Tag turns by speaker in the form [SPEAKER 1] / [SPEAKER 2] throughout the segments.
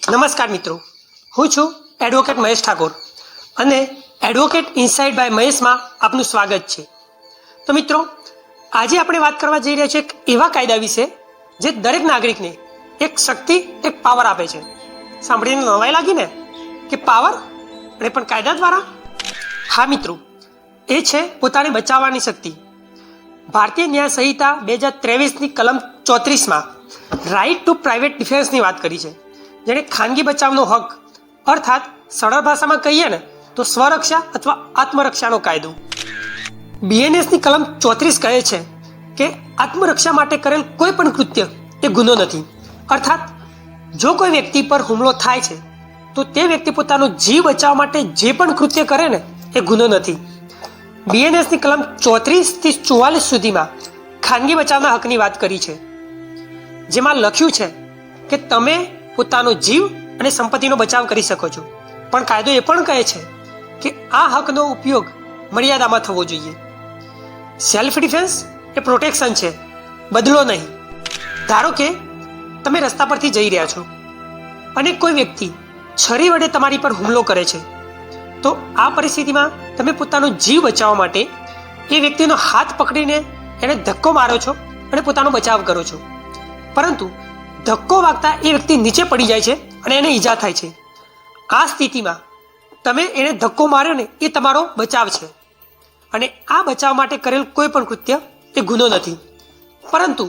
[SPEAKER 1] નમસ્કાર મિત્રો, હું છું એડવોકેટ મહેશ ઠાકોર અને એડવોકેટ ઇનસાઇડ બાય મહેશમાં આપનું સ્વાગત છે. તો મિત્રો, આજે આપણે વાત કરવા જઈ રહ્યા છીએ એક એવા કાયદા વિશે જે દરેક નાગરિકને એક શક્તિ, એક પાવર આપે છે. સાંભળીને નવાઈ લાગી ને કે પાવર અને પણ કાયદા દ્વારા? હા મિત્રો, એ છે પોતાને બચાવવાની શક્તિ. ભારતીય ન્યાય સંહિતા 2023ની કલમ 34માં રાઇટ ટુ પ્રાઇવેટ ડિફેન્સની વાત કરી છે, જેને ખાનગી બચાવનો હક, અર્થાત સરળ ભાષામાં કહીએ ને તો સ્વરક્ષા અથવા આત્મરક્ષાનો કાયદો. BNSની કલમ 34 કહે છે કે આત્મરક્ષા માટે કરેલ કોઈ પણ કૃત્ય એ ગુનો નથી. અર્થાત જો કોઈ વ્યક્તિ પર હુમલો થાય છે તો તે વ્યક્તિ પોતાનો જીવ બચાવવા માટે જે પણ કૃત્ય કરે ને એ ગુનો નથી. BNSની કલમ 34 થી 44 સુધીમાં ખાનગી બચાવના હકની વાત કરી છે, જેમાં લખ્યું છે કે તમે પોતાનો જીવ અને સંપત્તિનો બચાવ કરી શકો છો, પણ કાયદો એ પણ કહે છે કે આ હકનો ઉપયોગ મર્યાદામાં થવો જોઈએ. સેલ્ફ ડિફેન્સ એ પ્રોટેક્શન છે, બદલો નહીં. ધારો કે તમે રસ્તા પરથી જઈ રહ્યા છો અને કોઈ વ્યક્તિ છરી વડે તમારી પર હુમલો કરે છે, તો આ પરિસ્થિતિમાં તમે પોતાનો જીવ બચાવવા માટે એ વ્યક્તિનો હાથ પકડીને એને ધક્કો મારો છો અને પોતાનો બચાવ કરો છો. પરંતુ ધક્કો વાગતા એ વ્યક્તિ નીચે પડી જાય છે અને એને ઈજા થાય છે. આ સ્થિતિમાં તમે એને ધક્કો માર્યો ને એ તમારો બચાવ છે, અને આ બચાવ માટે કરેલ કોઈ પણ કૃત્ય એ ગુનો નથી. પરંતુ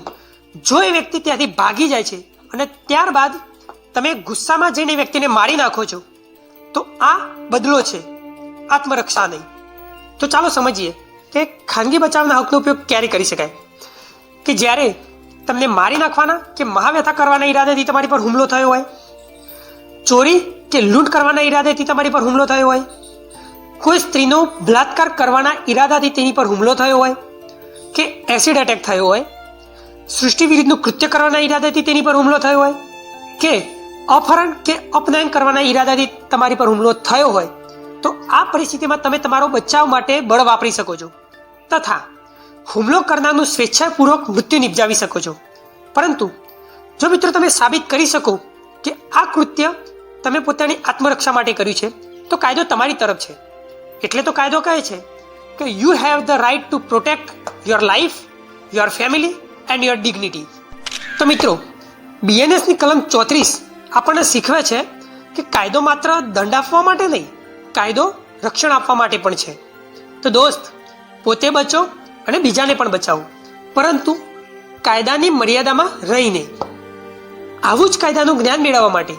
[SPEAKER 1] જો એ વ્યક્તિ ત્યાંથી ભાગી જાય છે અને ત્યારબાદ તમે ગુસ્સામાં જઈને એ વ્યક્તિને મારી નાખો છો, તો આ બદલો છે, આત્મરક્ષા નહીં. તો ચાલો સમજીએ કે ખાનગી બચાવના હકનો ઉપયોગ ક્યારે કરી શકાય. કે જ્યારે તમને મારી નાખવાના કે મહાવ્યથા કરવાના ઈરાદેથી તમારી પર હુમલો થયો હોય, ચોરી કે લૂંટ કરવાના ઈરાદેથી તમારી પર હુમલો થયો હોય, કોઈ સ્ત્રીનો બલાત્કાર કરવાના ઈરાદાથી તેની પર હુમલો થયો હોય, કે એસિડ એટેક થયો હોય, સૃષ્ટિ વિરુદ્ધનું કૃત્ય કરવાના ઈરાદાથી તેની પર હુમલો થયો હોય, કે અપહરણ કે અપનયન કરવાના ઈરાદાથી તમારી પર હુમલો થયો હોય, તો આ પરિસ્થિતિમાં તમે તમારો બચાવ માટે બળ વાપરી શકો છો તથા હુમલો કરનારનું સ્વેચ્છાપૂર્વક મૃત્યુ નિપજાવી શકો છો. પરંતુ જો મિત્રો તમે સાબિત કરી શકો કે આ કૃત્ય તમે પોતાની આત્મરક્ષા માટે કર્યું છે, તો કાયદો તમારી તરફ છે. એટલે તો કાયદો કહે છે કે you have the right to protect your life, your family and your dignity. તો મિત્રો, BNSની કલમ 34 આપણને શીખવે છે કે કાયદો માત્ર દંડ આપવા માટે નહીં, કાયદો રક્ષણ આપવા માટે પણ છે. તો દોસ્ત, પોતે બચો અને બીજાને પણ બચાવો, પરંતુ કાયદાની મર્યાદામાં રહીને. આવું જ કાયદાનું જ્ઞાન મેળવવા માટે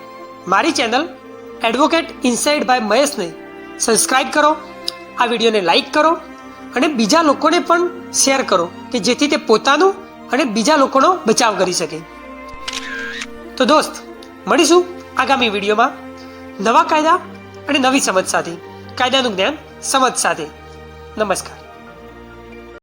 [SPEAKER 1] મારી ચેનલ એડવોકેટ ઇનસાઇડ બાય મહેશને સબસ્ક્રાઇબ કરો, આ વિડીયોને લાઈક કરો અને બીજા લોકોને પણ શેર કરો, કે જેથી તે પોતાનું અને બીજા લોકોનો બચાવ કરી શકે. તો દોસ્ત, મળીશું આગામી વિડીયોમાં નવા કાયદા અને નવી સમજ સાથે, કાયદાનું જ્ઞાન સમજ સાથે. નમસ્કાર.